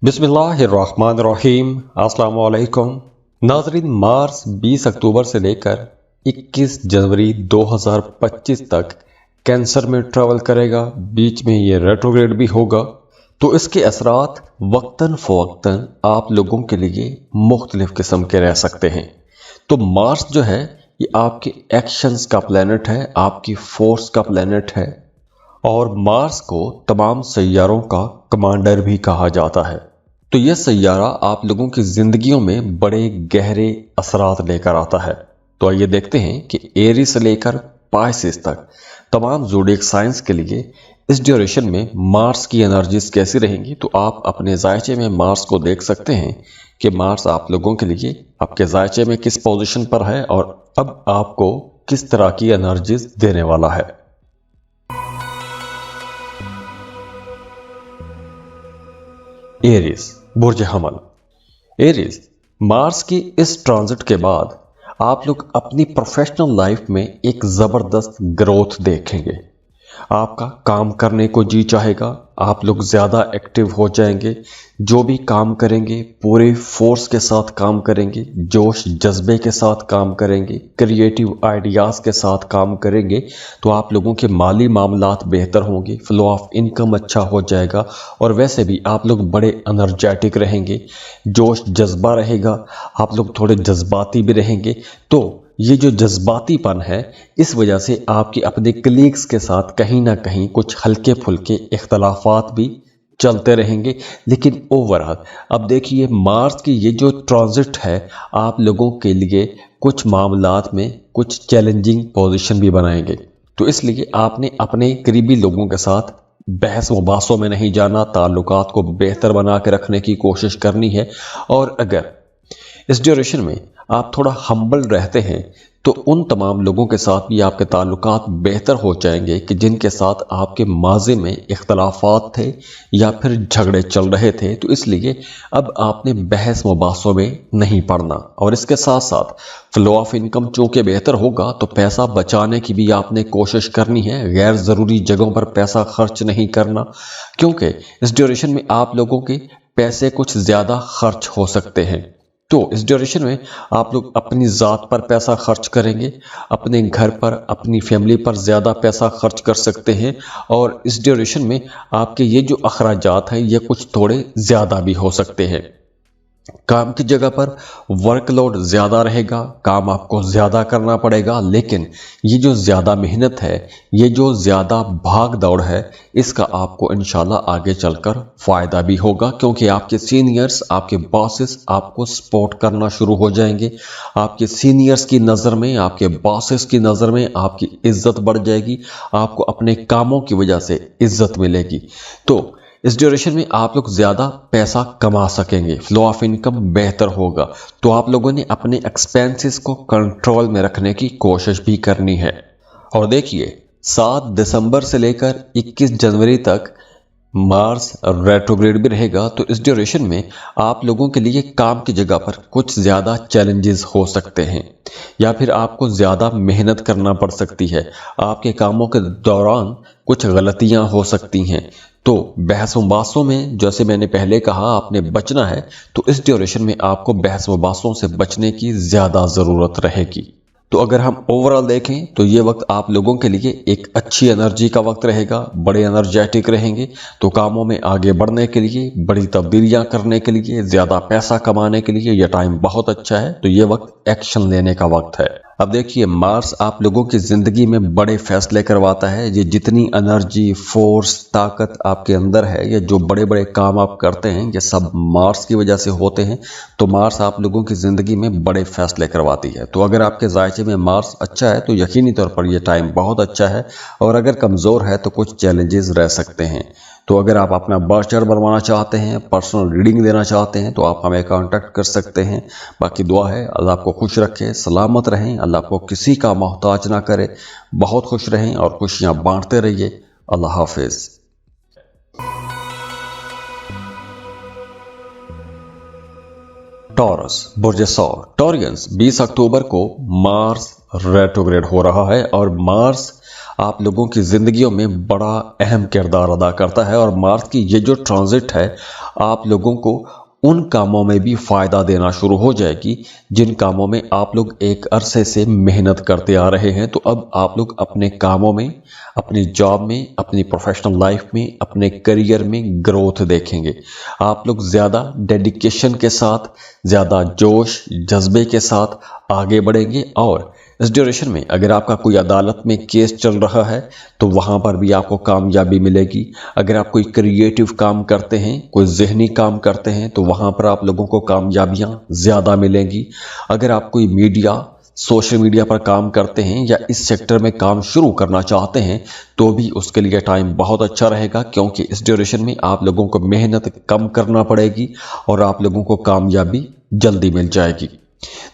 बिस्मिल्लाहिर्रहमानिर्रहीम। अस्सलाम वालेकुम नाज़रीन। मार्स 20 अक्टूबर से लेकर 21 जनवरी 2025 तक कैंसर में ट्रैवल करेगा। बीच में ये रेट्रोग्रेड भी होगा, तो इसके असरात वक्तन फ़वक्तन आप लोगों के लिए मुख्तलिफ किस्म के रह सकते हैं। तो मार्स जो है ये आपके एक्शंस का प्लैनेट है, आपकी फोर्स का प्लैनेट है, और मार्स को तमाम सैयारों का कमांडर भी कहा जाता है। तो यह सैयारा आप लोगों की जिंदगियों में बड़े गहरे असरात लेकर आता है। तो आइए देखते हैं कि एरीज से लेकर पाइसिस तक तमाम ज़ोडिएक साइंस के लिए इस ड्यूरेशन में मार्स की एनर्जीज कैसी रहेंगी। तो आप अपने जायचे में मार्स को देख सकते हैं कि मार्स आप लोगों के लिए आपके जायचे में किस पोजीशन पर है और अब आपको किस तरह की एनर्जीज देने वाला है। एरीज बुर्ज हमल। एरीज मार्स की इस ट्रांजिट के बाद आप लोग अपनी प्रोफेशनल लाइफ में एक जबरदस्त ग्रोथ देखेंगे। आपका काम करने को जी चाहेगा, आप लोग ज्यादा एक्टिव हो जाएंगे, जो भी काम करेंगे पूरे फोर्स के साथ काम करेंगे, जोश जज्बे के साथ काम करेंगे, क्रिएटिव आइडियाज के साथ काम करेंगे। तो आप लोगों के माली मामलात बेहतर होंगे, फ्लो ऑफ इनकम अच्छा हो जाएगा, और वैसे भी आप लोग बड़े एनर्जेटिक रहेंगे, जोश जज्बा रहेगा, आप लोग थोड़े जज्बाती भी रहेंगे। तो ये जो जज्बातीपन है, इस वजह से आपके अपने कलीग्स के साथ कहीं ना कहीं कुछ हल्के फुल्के इख्तलाफात भी चलते रहेंगे। लेकिन ओवरऑल अब देखिए मार्स की ये जो ट्रांजिट है आप लोगों के लिए कुछ मामलात में कुछ चैलेंजिंग पोजीशन भी बनाएंगे। तो इसलिए आपने अपने करीबी लोगों के साथ बहस मुबासों में नहीं जाना, ताल्लुकात को बेहतर बना के रखने की कोशिश करनी है। और अगर इस ड्यूरेशन में आप थोड़ा हम्बल रहते हैं तो उन तमाम लोगों के साथ भी आपके ताल्लुकात बेहतर हो जाएंगे कि जिनके साथ आपके माज़े में इख्तलाफात थे या फिर झगड़े चल रहे थे। तो इसलिए अब आपने बहस मुबासों में नहीं पड़ना, और इसके साथ साथ फ्लो ऑफ इनकम चूँकि बेहतर होगा तो पैसा बचाने की भी आपने कोशिश करनी है। गैर ज़रूरी जगहों पर पैसा खर्च नहीं करना, क्योंकि इस ड्यूरेशन में आप लोगों के पैसे कुछ ज़्यादा खर्च हो सकते हैं। तो इस ड्यूरेशन में आप लोग अपनी ज़ात पर पैसा खर्च करेंगे, अपने घर पर अपनी फैमिली पर ज़्यादा पैसा खर्च कर सकते हैं, और इस ड्यूरेशन में आपके ये जो अखराजात हैं ये कुछ थोड़े ज़्यादा भी हो सकते हैं। काम की जगह पर वर्कलोड ज़्यादा रहेगा, काम आपको ज़्यादा करना पड़ेगा, लेकिन ये जो ज़्यादा मेहनत है, ये जो ज़्यादा भाग दौड़ है, इसका आपको इंशाल्लाह आगे चलकर फ़ायदा भी होगा, क्योंकि आपके सीनियर्स, आपके बॉसेस आपको सपोर्ट करना शुरू हो जाएंगे। आपके सीनियर्स की नज़र में, आपके बॉसेस की नज़र में आपकी इज्जत बढ़ जाएगी, आपको अपने कामों की वजह से इज्जत मिलेगी। तो इस ड्यूरेशन में आप लोग ज़्यादा पैसा कमा सकेंगे, फ्लो ऑफ इनकम बेहतर होगा। तो आप लोगों ने अपने एक्सपेंसेस को कंट्रोल में रखने की कोशिश भी करनी है। और देखिए 7 दिसंबर से लेकर 21 जनवरी तक मार्स रेट्रोग्रेड भी रहेगा। तो इस ड्यूरेशन में आप लोगों के लिए काम की जगह पर कुछ ज़्यादा चैलेंजेस हो सकते हैं, या फिर आपको ज़्यादा मेहनत करना पड़ सकती है। आपके कामों के दौरान कुछ गलतियां हो सकती हैं। तो बहस मुबासों में, जैसे मैंने पहले कहा, आपने बचना है। तो इस ड्यूरेशन में आपको बहस मुबासों से बचने की ज़्यादा ज़रूरत रहेगी। तो अगर हम ओवरऑल देखें तो ये वक्त आप लोगों के लिए एक अच्छी एनर्जी का वक्त रहेगा, बड़े एनर्जेटिक रहेंगे। तो कामों में आगे बढ़ने के लिए, बड़ी तब्दीलियां करने के लिए, ज़्यादा पैसा कमाने के लिए यह टाइम बहुत अच्छा है। तो ये वक्त एक्शन लेने का वक्त है। अब देखिए मार्स आप लोगों की ज़िंदगी में बड़े फैसले करवाता है। ये जितनी एनर्जी, फोर्स, ताकत आपके अंदर है, ये जो बड़े बड़े काम आप करते हैं, ये सब मार्स की वजह से होते हैं। तो मार्स आप लोगों की ज़िंदगी में बड़े फैसले करवाती है। तो अगर आपके जायचे में मार्स अच्छा है तो यकीनी तौर पर यह टाइम बहुत अच्छा है, और अगर कमज़ोर है तो कुछ चैलेंजेस रह सकते हैं। तो अगर आप अपना बर्थ चार्ट बनवाना चाहते हैं, पर्सनल रीडिंग देना चाहते हैं, तो आप हमें कांटेक्ट कर सकते हैं। बाकी दुआ है अल्लाह आपको खुश रखे, सलामत रहें, अल्लाह आपको किसी का मोहताज ना करे, बहुत खुश रहें और खुशियां बांटते रहिए। अल्लाह हाफिज। टॉरस बुर्ज सौर। टॉरियंस 20 अक्टूबर को मार्स रेट्रोग्रेड हो रहा है, और मार्स आप लोगों की ज़िंदगियों में बड़ा अहम किरदार अदा करता है और मार्स की ये जो ट्रांजिट है आप लोगों को उन कामों में भी फ़ायदा देना शुरू हो जाएगी जिन कामों में आप लोग एक अरसे से मेहनत करते आ रहे हैं। तो अब आप लोग अपने कामों में, अपनी जॉब में, अपनी प्रोफेशनल लाइफ में, अपने करियर में ग्रोथ देखेंगे। आप लोग ज़्यादा डेडिकेशन के साथ, ज़्यादा जोश जज्बे के साथ आगे बढ़ेंगे और इस ड्यूरेशन में अगर आपका कोई अदालत में केस चल रहा है तो वहाँ पर भी आपको कामयाबी मिलेगी। अगर आप कोई क्रिएटिव काम करते हैं, कोई ज़हनी काम करते हैं तो वहाँ पर आप लोगों को कामयाबियाँ ज़्यादा मिलेंगी। अगर आप कोई सोशल मीडिया पर काम करते हैं या इस सेक्टर में काम शुरू करना चाहते हैं तो भी उसके लिए टाइम बहुत अच्छा रहेगा, क्योंकि इस ड्यूरेशन में आप लोगों को मेहनत कम करना पड़ेगी और आप लोगों को कामयाबी जल्दी मिल जाएगी।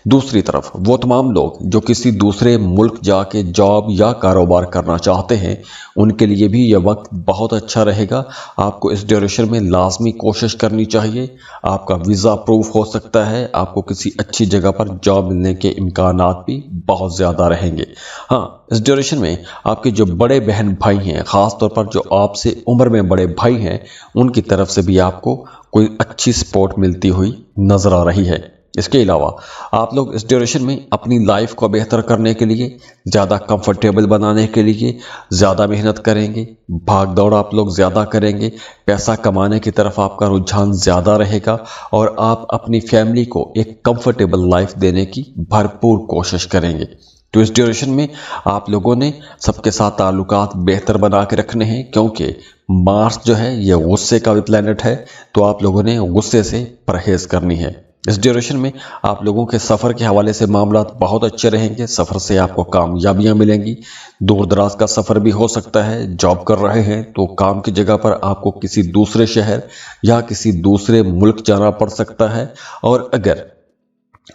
दूसरी तरफ वो तमाम लोग जो किसी दूसरे मुल्क जाके जॉब या कारोबार करना चाहते हैं उनके लिए भी यह वक्त बहुत अच्छा रहेगा। आपको इस ड्यूरेशन में लाजमी कोशिश करनी चाहिए। आपका वीज़ा अप्रूव हो सकता है, आपको किसी अच्छी जगह पर जॉब मिलने के इम्कानात भी बहुत ज़्यादा रहेंगे। हाँ, इस ड्यूरेशन में आपके जो बड़े बहन भाई हैं, ख़ास तौर पर जो आपसे उम्र में बड़े भाई हैं, उनकी तरफ से भी आपको कोई अच्छी सपोर्ट मिलती हुई नज़र आ रही है। इसके अलावा आप लोग इस ड्यूरेशन में अपनी लाइफ को बेहतर करने के लिए, ज़्यादा कंफर्टेबल बनाने के लिए ज़्यादा मेहनत करेंगे, भाग दौड़ आप लोग ज़्यादा करेंगे, पैसा कमाने की तरफ आपका रुझान ज़्यादा रहेगा और आप अपनी फैमिली को एक कंफर्टेबल लाइफ देने की भरपूर कोशिश करेंगे। तो इस ड्यूरेशन में आप लोगों ने सबके साथ ताल्लुकात बेहतर बना के रखने हैं, क्योंकि मार्स जो है ये गुस्से का भी प्लैनेट है, तो आप लोगों ने गुस्से से परहेज़ करनी है। इस ड्यूरेशन में आप लोगों के सफ़र के हवाले से मामलात बहुत अच्छे रहेंगे। सफ़र से आपको कामयाबियां मिलेंगी। दूर दराज का सफ़र भी हो सकता है। जॉब कर रहे हैं तो काम की जगह पर आपको किसी दूसरे शहर या किसी दूसरे मुल्क जाना पड़ सकता है। और अगर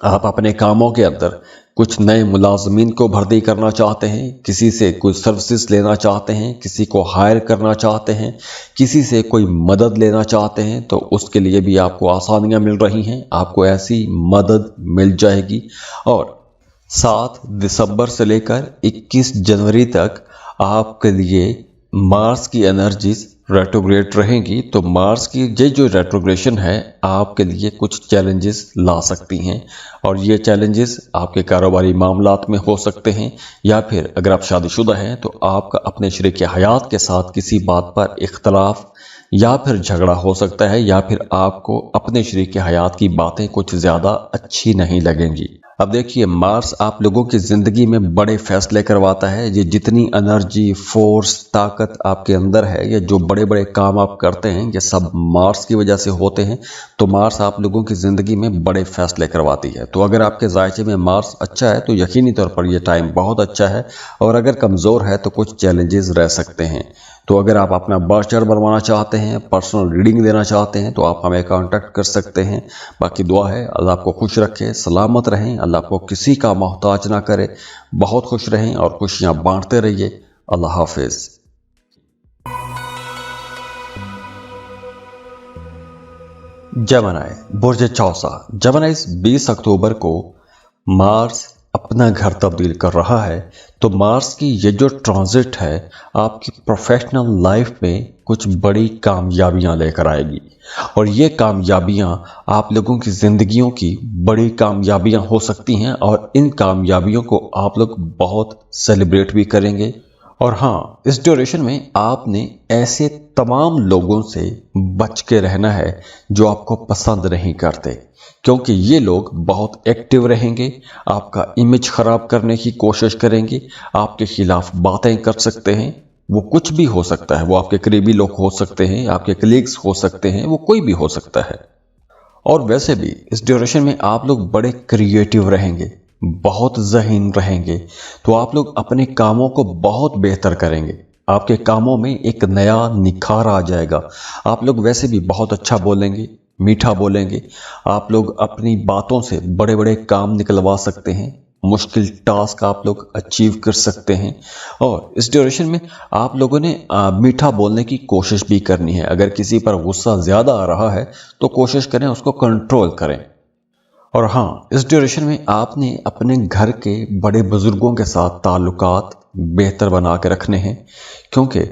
आप अपने कामों के अंदर कुछ नए मुलाजमीन को भर्ती करना चाहते हैं, किसी से कोई सर्विसेज लेना चाहते हैं, किसी को हायर करना चाहते हैं, किसी से कोई मदद लेना चाहते हैं, तो उसके लिए भी आपको आसानियां मिल रही हैं। आपको ऐसी मदद मिल जाएगी। और 7 दिसंबर से लेकर 21 जनवरी तक आपके लिए मार्स की एनर्जीज रेट्रोग्रेड रहेंगी। तो मार्स की ये जो रेट्रोग्रेशन है आपके लिए कुछ चैलेंजेस ला सकती हैं और ये चैलेंजेस आपके कारोबारी मामलात में हो सकते हैं, या फिर अगर आप शादीशुदा हैं तो आपका अपने शरीक हयात के साथ किसी बात पर इख्तलाफ या फिर झगड़ा हो सकता है, या फिर आपको अपने शरीक हयात की बातें कुछ ज़्यादा अच्छी नहीं लगेंगी। अब देखिए, मार्स आप लोगों की ज़िंदगी में बड़े फैसले करवाता है। ये जितनी एनर्जी, फोर्स, ताकत आपके अंदर है, ये जो बड़े बड़े काम आप करते हैं, ये सब मार्स की वजह से होते हैं। तो मार्स आप लोगों की ज़िंदगी में बड़े फैसले करवाती है। तो अगर आपके जायचे में मार्स अच्छा है तो यकीनी तौर पर यह टाइम बहुत अच्छा है, और अगर कमज़ोर है तो कुछ चैलेंजेस रह सकते हैं। तो अगर आप अपना बर्थ चार्ट बनवाना चाहते हैं, पर्सनल रीडिंग देना चाहते हैं, तो आप हमें कांटेक्ट कर सकते हैं। बाकी दुआ है अल्लाह आपको खुश रखे, सलामत रहें, अल्लाह आपको किसी का मोहताज ना करे, बहुत खुश रहें और खुशियां बांटते रहिए। अल्लाह हाफिज। जमनाई बुर्ज चौसा। जमनाई 20 अक्टूबर को मार्स अपना घर तब्दील कर रहा है। तो मार्स की ये जो ट्रांजिट है आपकी प्रोफेशनल लाइफ में कुछ बड़ी कामयाबियां लेकर आएगी, और ये कामयाबियां आप लोगों की ज़िंदगियों की बड़ी कामयाबियां हो सकती हैं, और इन कामयाबियों को आप लोग बहुत सेलिब्रेट भी करेंगे। और हाँ, इस ड्यूरेशन में आपने ऐसे तमाम लोगों से बच के रहना है जो आपको पसंद नहीं करते, क्योंकि ये लोग बहुत एक्टिव रहेंगे, आपका इमेज ख़राब करने की कोशिश करेंगे, आपके खिलाफ बातें कर सकते हैं। वो कुछ भी हो सकता है, वो आपके करीबी लोग हो सकते हैं, आपके कलीग्स हो सकते हैं, वो कोई भी हो सकता है। और वैसे भी इस ड्यूरेशन में आप लोग बड़े क्रिएटिव रहेंगे, बहुत ज़हीन रहेंगे, तो आप लोग अपने कामों को बहुत बेहतर करेंगे। आपके कामों में एक नया निखार आ जाएगा। आप लोग वैसे भी बहुत अच्छा बोलेंगे, मीठा बोलेंगे। आप लोग अपनी बातों से बड़े बड़े काम निकलवा सकते हैं, मुश्किल टास्क आप लोग अचीव कर सकते हैं। और इस ड्यूरेशन में आप लोगों ने मीठा बोलने की कोशिश भी करनी है। अगर किसी पर गुस्सा ज़्यादा आ रहा है तो कोशिश करें उसको कंट्रोल करें। और हाँ, इस ड्यूरेशन में आपने अपने घर के बड़े बुजुर्गों के साथ ताल्लुकात बेहतर बना के रखने हैं, क्योंकि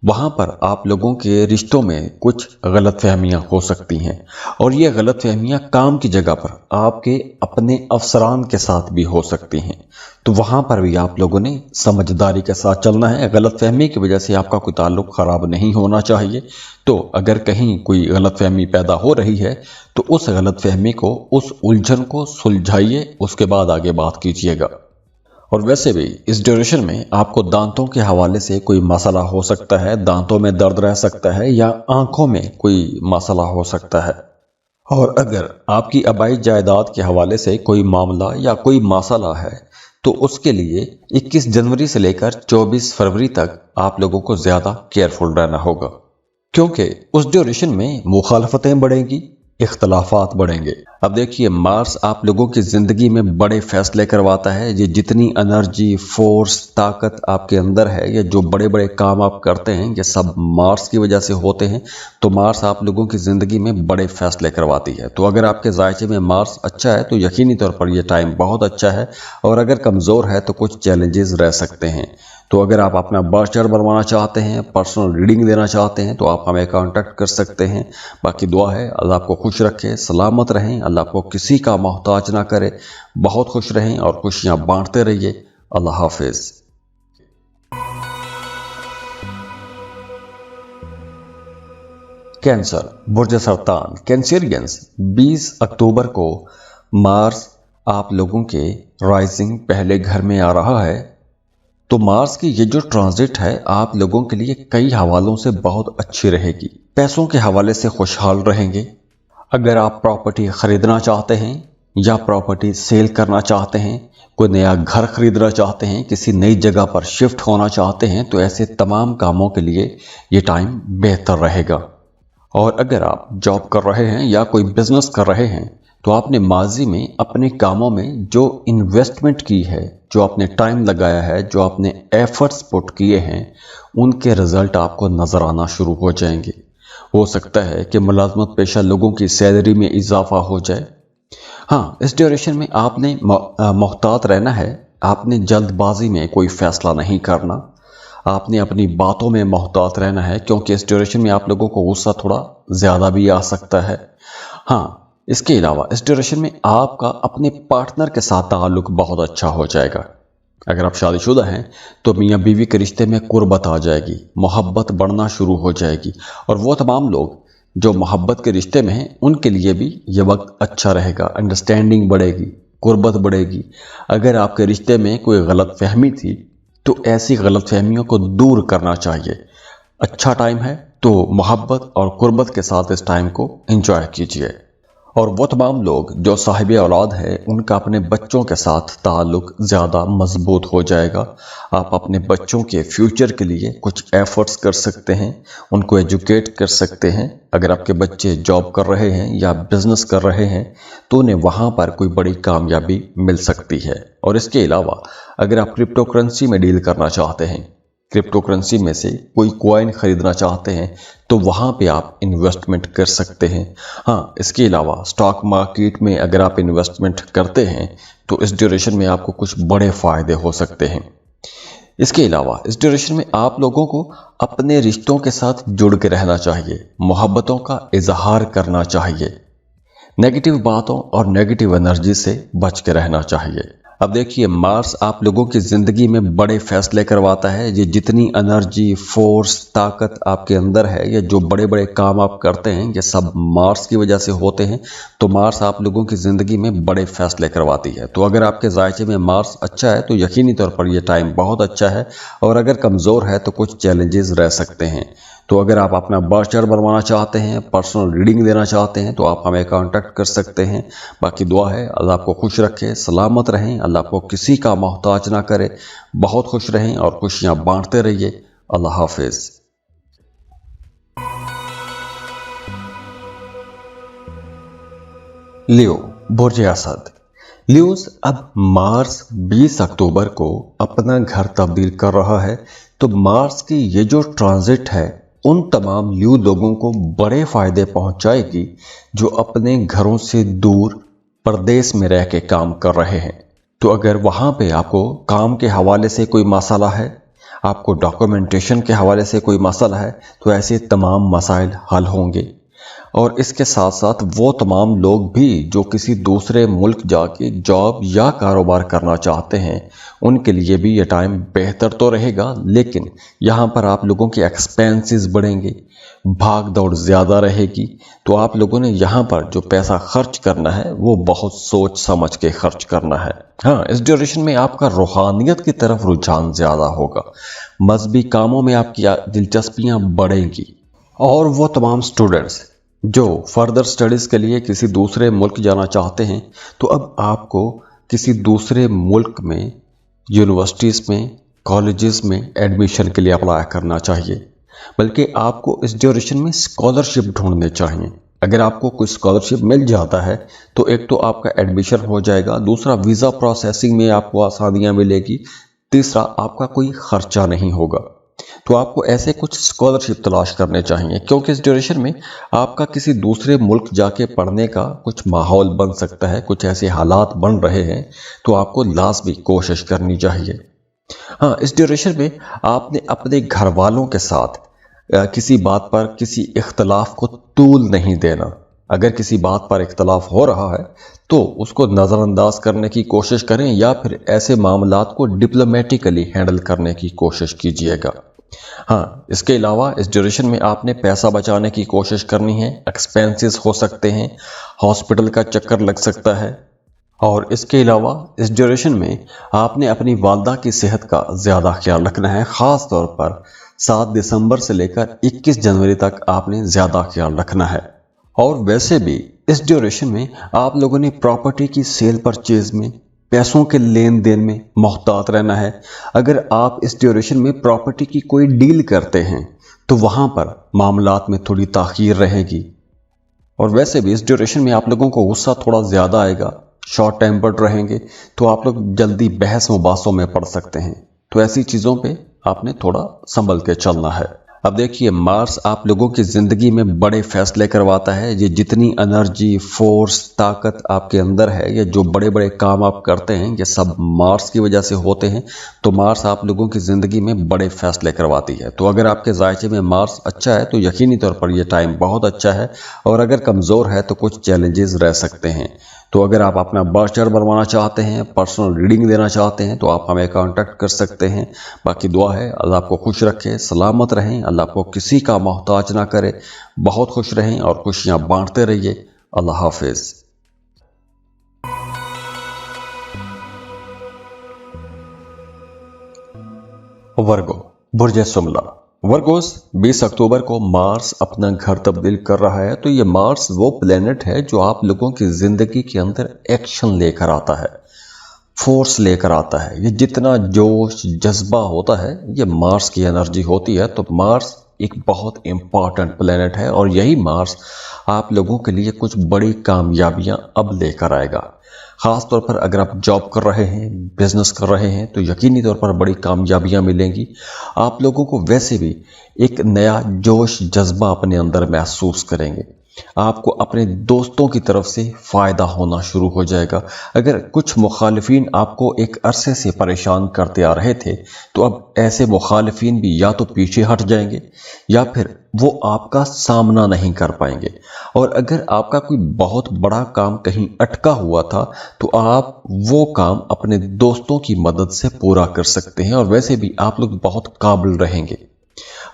वहाँ पर आप लोगों के रिश्तों में कुछ गलतफहमियाँ हो सकती हैं और ये गलतफहमियाँ काम की जगह पर आपके अपने अफसरान के साथ भी हो सकती हैं। तो वहाँ पर भी आप लोगों ने समझदारी के साथ चलना है। गलतफहमी की वजह से आपका कोई ताल्लुक ख़राब नहीं होना चाहिए। तो अगर कहीं कोई गलतफहमी पैदा हो रही है तो उस गलतफहमी को, उस उलझन को सुलझाइए, उसके बाद आगे बात कीजिएगा। और वैसे भी इस ड्यूरेशन में आपको दांतों के हवाले से कोई मसला हो सकता है, दांतों में दर्द रह सकता है या आंखों में कोई मसला हो सकता है। और अगर आपकी आबाई जायदाद के हवाले से कोई मामला या कोई मसला है तो उसके लिए 21 जनवरी से लेकर 24 फरवरी तक आप लोगों को ज़्यादा केयरफुल रहना होगा, क्योंकि उस ड्यूरेशन में मुखालफतें बढ़ेंगी, इख्तलाफात बढ़ेंगे। अब देखिए, मार्स आप लोगों की ज़िंदगी में बड़े फैसले करवाता है। ये जितनी एनर्जी, फोर्स, ताकत आपके अंदर है, ये जो बड़े बड़े काम आप करते हैं, ये सब मार्स की वजह से होते हैं। तो मार्स आप लोगों की ज़िंदगी में बड़े फैसले करवाती है। तो अगर आपके जायचे में मार्स अच्छा है तो यकीनी तौर पर यह टाइम बहुत अच्छा है, और अगर कमज़ोर है तो कुछ चैलेंजेस रह सकते हैं। तो अगर आप अपना बर्थ चार्ट बनवाना चाहते हैं, पर्सनल रीडिंग देना चाहते हैं, तो आप हमें कांटेक्ट कर सकते हैं। बाकी दुआ है अल्लाह आपको खुश रखे, सलामत रहें, अल्लाह आपको किसी का मोहताज ना करे, बहुत खुश रहें और खुशियां बांटते रहिए। अल्लाह हाफिज। कैंसर, बुर्ज सरतान, कैंसेरियंस, 20 अक्टूबर को मार्स आप लोगों के राइजिंग पहले घर में आ रहा है। तो मार्स की ये जो ट्रांजिट है आप लोगों के लिए कई हवालों से बहुत अच्छी रहेगी। पैसों के हवाले से खुशहाल रहेंगे। अगर आप प्रॉपर्टी खरीदना चाहते हैं या प्रॉपर्टी सेल करना चाहते हैं, कोई नया घर खरीदना चाहते हैं, किसी नई जगह पर शिफ्ट होना चाहते हैं, तो ऐसे तमाम कामों के लिए ये टाइम बेहतर रहेगा। और अगर आप जॉब कर रहे हैं या कोई बिजनेस कर रहे हैं तो आपने माजी में अपने कामों में जो इन्वेस्टमेंट की है, जो आपने टाइम लगाया है, जो आपने एफर्ट्स पुट किए हैं, उनके रिजल्ट आपको नज़र आना शुरू हो जाएंगे। हो सकता है कि मुलाजमत पेशा लोगों की सैलरी में इजाफा हो जाए। हाँ, इस ड्यूरेशन में आपने मोहतात रहना है। आपने जल्दबाजी में कोई फैसला नहीं करना। आपने अपनी बातों में मोहतात रहना है, क्योंकि इस ड्यूरेशन में आप लोगों को गुस्सा थोड़ा ज़्यादा भी आ सकता है। हाँ, इसके अलावा इस ड्यूरेशन में आपका अपने पार्टनर के साथ ताल्लुक बहुत अच्छा हो जाएगा। अगर आप शादीशुदा हैं तो मियाँ बीवी के रिश्ते में कुर्बत आ जाएगी, मोहब्बत बढ़ना शुरू हो जाएगी। और वो तमाम लोग जो मोहब्बत के रिश्ते में हैं उनके लिए भी ये वक्त अच्छा रहेगा। अंडरस्टैंडिंग बढ़ेगी, कुर्बत बढ़ेगी। अगर आपके रिश्ते में कोई गलत फहमी थी तो ऐसी गलत फहमियों को दूर करना चाहिए। अच्छा टाइम है तो मोहब्बत और कुर्बत के साथ इस टाइम को एंजॉय कीजिए। और वो तमाम लोग जो साहिब औलाद है उनका अपने बच्चों के साथ ताल्लुक ज़्यादा मजबूत हो जाएगा। आप अपने बच्चों के फ्यूचर के लिए कुछ एफर्ट्स कर सकते हैं, उनको एजुकेट कर सकते हैं। अगर आपके बच्चे जॉब कर रहे हैं या बिजनेस कर रहे हैं तो उन्हें वहाँ पर कोई बड़ी कामयाबी मिल सकती है। और इसके अलावा अगर आप क्रिप्टो करेंसी में डील करना चाहते हैं, क्रिप्टो करेंसी में से कोई कॉइन खरीदना चाहते हैं, तो वहाँ पे आप इन्वेस्टमेंट कर सकते हैं। हाँ, इसके अलावा स्टॉक मार्केट में अगर आप इन्वेस्टमेंट करते हैं तो इस ड्यूरेशन में आपको कुछ बड़े फ़ायदे हो सकते हैं। इसके अलावा इस ड्यूरेशन में आप लोगों को अपने रिश्तों के साथ जुड़ के रहना चाहिए, मोहब्बतों का इजहार करना चाहिए, नेगेटिव बातों और नेगेटिव एनर्जी से बच के रहना चाहिए। अब देखिए, मार्स आप लोगों की ज़िंदगी में बड़े फैसले करवाता है। ये जितनी एनर्जी, फोर्स, ताकत आपके अंदर है, ये जो बड़े बड़े काम आप करते हैं, ये सब मार्स की वजह से होते हैं। तो मार्स आप लोगों की ज़िंदगी में बड़े फैसले करवाती है। तो अगर आपके जायचे में मार्स अच्छा है तो यकीनी तौर पर यह टाइम बहुत अच्छा है, और अगर कमज़ोर है तो कुछ चैलेंजेस रह सकते हैं। तो अगर आप अपना बर्थ चार्ट बनवाना चाहते हैं, पर्सनल रीडिंग देना चाहते हैं, तो आप हमें कांटेक्ट कर सकते हैं। बाकी दुआ है अल्लाह आपको खुश रखे, सलामत रहें, अल्लाह आपको किसी का मोहताज ना करे, बहुत खुश रहें और खुशियां बांटते रहिए। अल्लाह हाफिज। लियो, बुर्ज असद। लियोस, अब मार्स 20 अक्टूबर को अपना घर तब्दील कर रहा है। तो मार्स की ये जो ट्रांजिट है उन तमाम लियो लोगों को बड़े फायदे पहुंचाएगी जो अपने घरों से दूर परदेश में रह के काम कर रहे हैं। तो अगर वहाँ पे आपको काम के हवाले से कोई मसला है, आपको डॉक्यूमेंटेशन के हवाले से कोई मसला है, तो ऐसे तमाम मसाइल हल होंगे। और इसके साथ साथ वो तमाम लोग भी जो किसी दूसरे मुल्क जाके जॉब या कारोबार करना चाहते हैं, उनके लिए भी ये टाइम बेहतर तो रहेगा, लेकिन यहाँ पर आप लोगों के एक्सपेंसेस बढ़ेंगे, भाग दौड़ ज़्यादा रहेगी। तो आप लोगों ने यहाँ पर जो पैसा खर्च करना है वो बहुत सोच समझ के खर्च करना है। हाँ, इस ड्यूरेशन में आपका रूहानियत की तरफ रुझान ज़्यादा होगा, मजहबी कामों में आपकी दिलचस्पियाँ बढ़ेंगी। और वो तमाम स्टूडेंट्स जो फर्दर स्टडीज़ के लिए किसी दूसरे मुल्क जाना चाहते हैं, तो अब आपको किसी दूसरे मुल्क में यूनिवर्सिटीज़ में, कॉलेजेस में एडमिशन के लिए अप्लाई करना चाहिए, बल्कि आपको इस ड्यूरेशन में स्कॉलरशिप ढूंढने चाहिए। अगर आपको कोई स्कॉलरशिप मिल जाता है तो एक तो आपका एडमिशन हो जाएगा, दूसरा वीज़ा प्रोसेसिंग में आपको आसानियाँ मिलेगी, तीसरा आपका कोई खर्चा नहीं होगा। तो आपको ऐसे कुछ स्कॉलरशिप तलाश करने चाहिए, क्योंकि इस ड्यूरेशन में आपका किसी दूसरे मुल्क जाके पढ़ने का कुछ माहौल बन सकता है, कुछ ऐसे हालात बन रहे हैं, तो आपको लाजमी कोशिश करनी चाहिए। हाँ, इस ड्यूरेशन में आपने अपने घर वालों के साथ किसी बात पर किसी इख्तलाफ को तूल नहीं देना। अगर किसी बात पर इख्तलाफ हो रहा है तो उसको नज़रअंदाज करने की कोशिश करें, या फिर ऐसे मामलात को डिप्लोमेटिकली हैंडल करने की कोशिश कीजिएगा। हाँ, इसके अलावा इस ड्यूरेशन में आपने पैसा बचाने की कोशिश करनी है। एक्सपेंसेस हो सकते हैं, हॉस्पिटल का चक्कर लग सकता है। और इसके अलावा इस ड्यूरेशन में आपने अपनी वालदा की सेहत का ज़्यादा ख्याल रखना है। ख़ास तौर पर 7 दिसंबर से लेकर 21 जनवरी तक आपने ज़्यादा ख्याल रखना है। और वैसे भी इस ड्यूरेशन में आप लोगों ने प्रॉपर्टी की सेल परचेज में, पैसों के लेन देन में मोहतात रहना है। अगर आप इस ड्यूरेशन में प्रॉपर्टी की कोई डील करते हैं तो वहाँ पर मामलात में थोड़ी ताख़ीर रहेगी। और वैसे भी इस ड्यूरेशन में आप लोगों को गुस्सा थोड़ा ज़्यादा आएगा, शॉर्ट टेम्पर्ड रहेंगे, तो आप लोग जल्दी बहस मुबासों में पड़ सकते हैं। तो ऐसी चीज़ों पे आपने थोड़ा संभल के चलना है। अब देखिए, मार्स आप लोगों की ज़िंदगी में बड़े फैसले करवाता है। ये जितनी एनर्जी, फोर्स, ताकत आपके अंदर है, ये जो बड़े बड़े काम आप करते हैं, ये सब मार्स की वजह से होते हैं। तो मार्स आप लोगों की ज़िंदगी में बड़े फैसले करवाती है। तो अगर आपके जायचे में मार्स अच्छा है तो यकीनी तौर पर यह टाइम बहुत अच्छा है, और अगर कमज़ोर है तो कुछ चैलेंजेस रह सकते हैं। तो अगर आप अपना बर्थ चार्ट बनवाना चाहते हैं, पर्सनल रीडिंग देना चाहते हैं, तो आप हमें कांटेक्ट कर सकते हैं। बाकी दुआ है अल्लाह आपको खुश रखे, सलामत रहें, अल्लाह आपको किसी का मोहताज ना करे, बहुत खुश रहें और खुशियां बांटते रहिए। अल्लाह हाफिज। वर्गो, बुर्ज सुमला। वर्गोस 20 अक्टूबर को मार्स अपना घर तब्दील कर रहा है। तो ये मार्स वो प्लेनेट है जो आप लोगों की ज़िंदगी के अंदर एक्शन लेकर आता है, फोर्स लेकर आता है। ये जितना जोश जज्बा होता है ये मार्स की एनर्जी होती है। तो मार्स एक बहुत इम्पॉर्टेंट प्लेनेट है, और यही मार्स आप लोगों के लिए कुछ बड़ी कामयाबियां अब लेकर आएगा। ख़ास तौर पर अगर आप जॉब कर रहे हैं, बिजनेस कर रहे हैं, तो यकीनी तौर पर बड़ी कामयाबियां मिलेंगी। आप लोगों को वैसे भी एक नया जोश जज्बा अपने अंदर महसूस करेंगे। आपको अपने दोस्तों की तरफ से फ़ायदा होना शुरू हो जाएगा। अगर कुछ मुखालिफिन आपको एक अरसे से परेशान करते आ रहे थे, तो अब ऐसे मुखालिफिन भी या तो पीछे हट जाएंगे या फिर वो आपका सामना नहीं कर पाएंगे। और अगर आपका कोई बहुत बड़ा काम कहीं अटका हुआ था, तो आप वो काम अपने दोस्तों की मदद से पूरा कर सकते हैं। और वैसे भी आप लोग बहुत काबिल रहेंगे,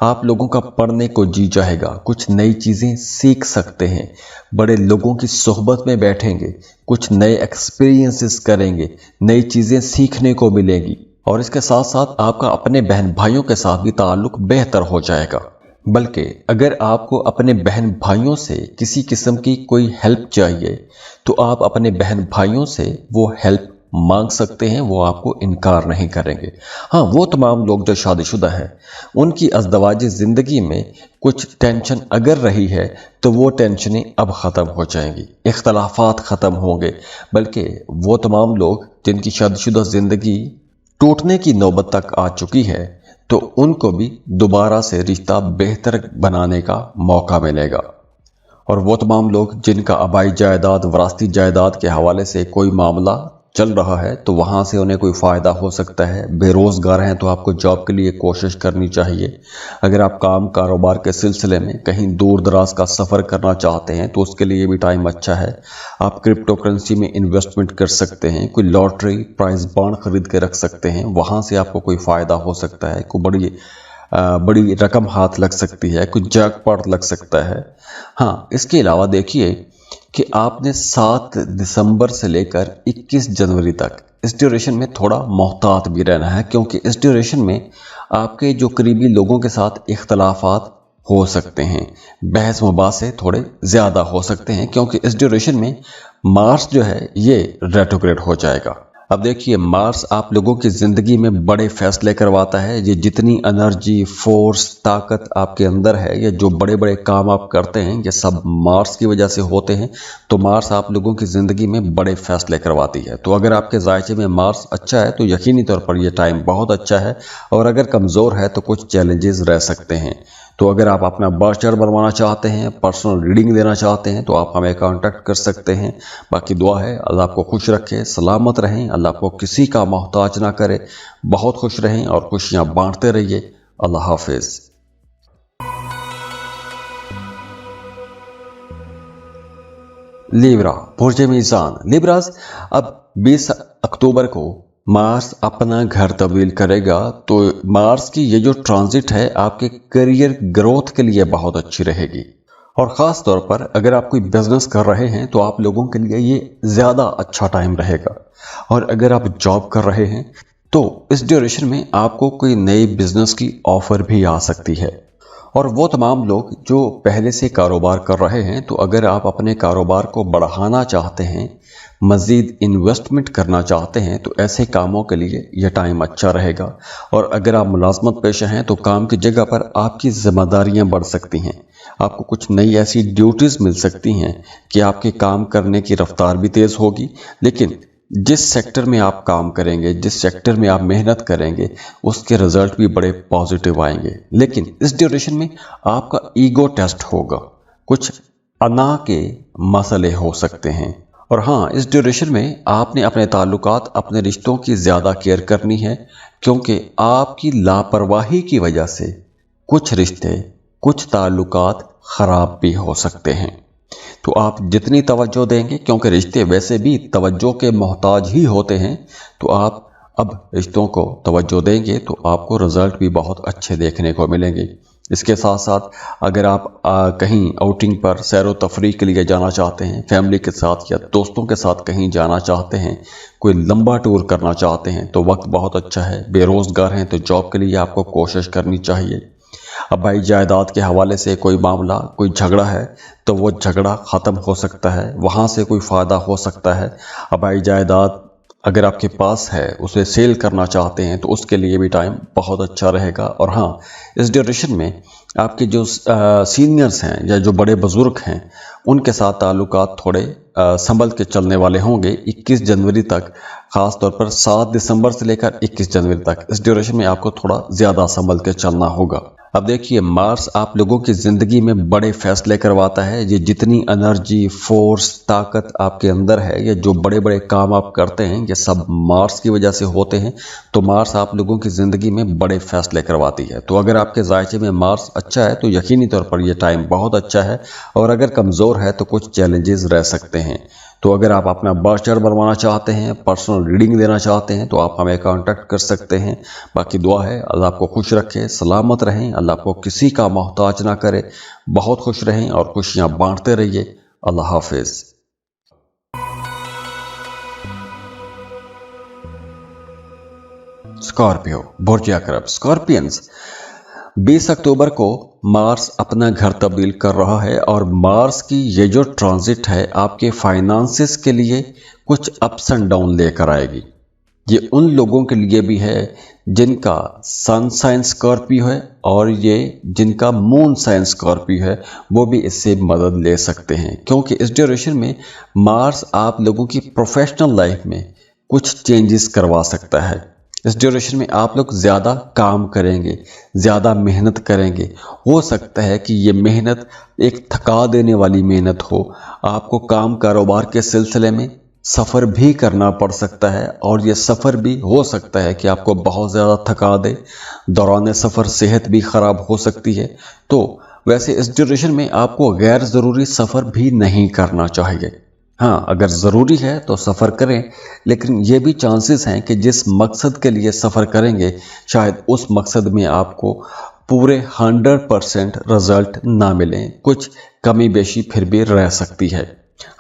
आप लोगों का पढ़ने को जी चाहेगा, कुछ नई चीज़ें सीख सकते हैं, बड़े लोगों की सोहबत में बैठेंगे, कुछ नए एक्सपीरियंसेस करेंगे, नई चीज़ें सीखने को मिलेंगी। और इसके साथ साथ आपका अपने बहन भाइयों के साथ भी ताल्लुक बेहतर हो जाएगा। बल्कि अगर आपको अपने बहन भाइयों से किसी किस्म की कोई हेल्प चाहिए, तो आप अपने बहन भाइयों से वो हेल्प मांग सकते हैं, वो आपको इनकार नहीं करेंगे। हाँ, वो तमाम लोग जो शादीशुदा हैं, उनकी अज़दवाजी ज़िंदगी में कुछ टेंशन अगर रही है तो वो टेंशनें अब ख़त्म हो जाएंगी, इख्तलाफात ख़त्म होंगे। बल्कि वो तमाम लोग जिनकी शादीशुदा ज़िंदगी टूटने की नौबत तक आ चुकी है, तो उनको भी दोबारा से रिश्ता बेहतर बनाने का मौका मिलेगा। और वो तमाम लोग जिनका आबाई जायदाद, वरासती जायदाद के हवाले से कोई मामला चल रहा है तो वहाँ से उन्हें कोई फ़ायदा हो सकता है। बेरोज़गार हैं तो आपको जॉब के लिए कोशिश करनी चाहिए। अगर आप काम कारोबार के सिलसिले में कहीं दूर दराज का सफ़र करना चाहते हैं तो उसके लिए भी टाइम अच्छा है। आप क्रिप्टो करेंसी में इन्वेस्टमेंट कर सकते हैं, कोई लॉटरी प्राइज बॉन्ड खरीद के रख सकते हैं, वहाँ से आपको कोई फ़ायदा हो सकता है, कोई बड़ी रकम हाथ लग सकती है, कुछ जैकपॉट लग सकता है। हाँ, इसके अलावा देखिए कि आपने 7 दिसंबर से लेकर 21 जनवरी तक इस ड्यूरेशन में थोड़ा मोहतात भी रहना है, क्योंकि इस ड्यूरेशन में आपके जो करीबी लोगों के साथ इख्तलाफात हो सकते हैं, बहस मुबासे थोड़े ज़्यादा हो सकते हैं, क्योंकि इस ड्यूरेशन में मार्स जो है ये रेट्रोग्रेड हो जाएगा। अब देखिए, मार्स आप लोगों की ज़िंदगी में बड़े फैसले करवाता है। ये जितनी एनर्जी, फोर्स, ताकत आपके अंदर है, ये जो बड़े बड़े काम आप करते हैं, ये सब मार्स की वजह से होते हैं। तो मार्स आप लोगों की ज़िंदगी में बड़े फैसले करवाती है। तो अगर आपके जायचे में मार्स अच्छा है तो यकीनी तौर पर यह टाइम बहुत अच्छा है, और अगर कमज़ोर है तो कुछ चैलेंजेस रह सकते हैं। तो अगर आप अपना बर्थ चार्ट बनवाना चाहते हैं, पर्सनल रीडिंग देना चाहते हैं, तो आप हमें कांटेक्ट कर सकते हैं। बाकी दुआ है अल्लाह आपको खुश रखे, सलामत रहें, अल्लाह आपको किसी का मोहताज ना करे, बहुत खुश रहें और खुशियां बांटते रहिए। अल्लाह हाफिज। लिब्रा, बुर्ज मीज़ान। लिब्रास, अब 20 अक्टूबर को मार्स अपना घर तब्दील करेगा, तो मार्स की ये जो ट्रांजिट है आपके करियर ग्रोथ के लिए बहुत अच्छी रहेगी। और ख़ास तौर पर अगर आप कोई बिजनेस कर रहे हैं तो आप लोगों के लिए ये ज़्यादा अच्छा टाइम रहेगा। और अगर आप जॉब कर रहे हैं तो इस ड्यूरेशन में आपको कोई नई बिजनेस की ऑफर भी आ सकती है। और वो तमाम लोग जो पहले से कारोबार कर रहे हैं, तो अगर आप अपने कारोबार को बढ़ाना चाहते हैं, मज़ीद इन्वेस्टमेंट करना चाहते हैं, तो ऐसे कामों के लिए यह टाइम अच्छा रहेगा। और अगर आप मुलाजमत पेशा हैं तो काम की जगह पर आपकी ज़िम्मेदारियां बढ़ सकती हैं, आपको कुछ नई ऐसी ड्यूटीज़ मिल सकती हैं कि आपके काम करने की रफ्तार भी तेज़ होगी। लेकिन जिस सेक्टर में आप काम करेंगे, जिस सेक्टर में आप मेहनत करेंगे, उसके रिजल्ट भी बड़े पॉजिटिव आएंगे। लेकिन इस ड्यूरेशन में आपका ईगो टेस्ट होगा, कुछ अना के मसले हो सकते हैं। और हाँ, इस ड्यूरेशन में आपने अपने ताल्लुकात, अपने रिश्तों की ज़्यादा केयर करनी है, क्योंकि आपकी लापरवाही की वजह से कुछ रिश्ते, कुछ ताल्लुकात ख़राब भी हो सकते हैं। तो आप जितनी तवज्जो देंगे, क्योंकि रिश्ते वैसे भी तवज्जो के मोहताज ही होते हैं, तो आप अब रिश्तों को तवज्जो देंगे तो आपको रिजल्ट भी बहुत अच्छे देखने को मिलेंगे। इसके साथ साथ अगर आप कहीं आउटिंग पर सैर व तफरीह के लिए जाना चाहते हैं, फैमिली के साथ या दोस्तों के साथ कहीं जाना चाहते हैं, कोई लंबा टूर करना चाहते हैं, तो वक्त बहुत अच्छा है। बेरोज़गार हैं तो जॉब के लिए आपको कोशिश करनी चाहिए। अब भाई जायदाद के हवाले से कोई मामला, कोई झगड़ा है, तो वो झगड़ा ख़त्म हो सकता है, वहाँ से कोई फ़ायदा हो सकता है। अब भाई जायदाद अगर आपके पास है, उसे सेल करना चाहते हैं, तो उसके लिए भी टाइम बहुत अच्छा रहेगा। और हाँ, इस ड्यूरेशन में आपके जो सीनियर्स हैं या जो बड़े बुज़ुर्ग हैं, उनके साथ ताल्लुकात थोड़े संभल के चलने वाले होंगे 21 जनवरी तक। ख़ास तौर पर 7 दिसंबर से लेकर 21 जनवरी तक इस ड्यूरेशन में आपको थोड़ा ज़्यादा संभल के चलना होगा। अब देखिए, मार्स आप लोगों की ज़िंदगी में बड़े फैसले करवाता है। ये जितनी एनर्जी, फोर्स, ताकत आपके अंदर है, ये जो बड़े बड़े काम आप करते हैं, ये सब मार्स की वजह से होते हैं। तो मार्स आप लोगों की ज़िंदगी में बड़े फैसले करवाती है। तो अगर आपके जायचे में मार्स अच्छा है तो यकीनी तौर पर यह टाइम बहुत अच्छा है, और अगर कमज़ोर है तो कुछ चैलेंजेस रह सकते हैं। तो अगर आप अपना बर्थ चार्ट बनवाना चाहते हैं, पर्सनल रीडिंग देना चाहते हैं, तो आप हमें कांटेक्ट कर सकते हैं। बाकी दुआ है अल्लाह आपको खुश रखे, सलामत रहें, अल्लाह आपको किसी का मोहताज ना करे, बहुत खुश रहें और खुशियां बांटते रहिए। अल्लाह हाफिज। स्कॉर्पियो, बुर्ज अकरब। स्कॉर्पियंस, 20 अक्टूबर को मार्स अपना घर तब्दील कर रहा है, और मार्स की ये जो ट्रांजिट है आपके फाइनेंसेस के लिए कुछ अप्स एंड डाउन लेकर आएगी। ये उन लोगों के लिए भी है जिनका सन साइन स्कॉर्पियो है, और ये जिनका मून साइन स्कॉर्पियो है, वो भी इससे मदद ले सकते हैं, क्योंकि इस ड्यूरेशन में मार्स आप लोगों की प्रोफेशनल लाइफ में कुछ चेंजेस करवा सकता है। इस ड्यूरेशन में आप लोग ज़्यादा काम करेंगे, ज़्यादा मेहनत करेंगे। हो सकता है कि ये मेहनत एक थका देने वाली मेहनत हो, आपको काम कारोबार के सिलसिले में सफ़र भी करना पड़ सकता है और ये सफ़र भी हो सकता है कि आपको बहुत ज़्यादा थका दे, दौरान सफ़र सेहत भी ख़राब हो सकती है। तो वैसे इस ड्यूरेशन में आपको गैर ज़रूरी सफ़र भी नहीं करना चाहिए। हाँ, अगर ज़रूरी है तो सफ़र करें, लेकिन ये भी चांसेस हैं कि जिस मकसद के लिए सफ़र करेंगे शायद उस मकसद में आपको पूरे 100% रिज़ल्ट ना मिलें, कुछ कमी बेशी फिर भी रह सकती है।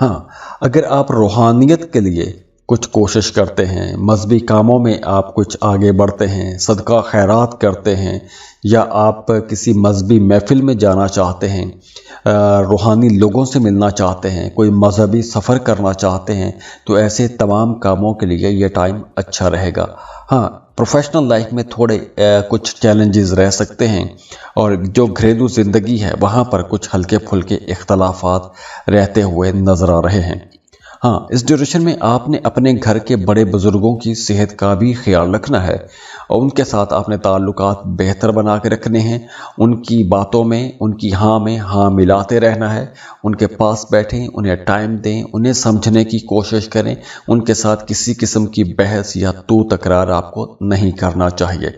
हाँ, अगर आप रूहानियत के लिए कुछ कोशिश करते हैं, मजहबी कामों में आप कुछ आगे बढ़ते हैं, सदका खैरात करते हैं, या आप किसी मजहबी महफिल में जाना चाहते हैं, रूहानी लोगों से मिलना चाहते हैं, कोई मजहबी सफ़र करना चाहते हैं, तो ऐसे तमाम कामों के लिए ये टाइम अच्छा रहेगा। हाँ, प्रोफेशनल लाइफ में थोड़े कुछ चैलेंजेस रह सकते हैं और जो घरेलू ज़िंदगी है वहाँ पर कुछ हल्के फुल्के इख्तलाफात रहते हुए नज़र आ रहे हैं। हाँ, इस ड्यूरेशन में आपने अपने घर के बड़े बुज़ुर्गों की सेहत का भी ख्याल रखना है और उनके साथ आपने ताल्लुकात बेहतर बना के रखने हैं। उनकी बातों में, उनकी हाँ में हाँ मिलाते रहना है। उनके पास बैठें, उन्हें टाइम दें, उन्हें समझने की कोशिश करें। उनके साथ किसी किस्म की बहस या तू तकरार आपको नहीं करना चाहिए।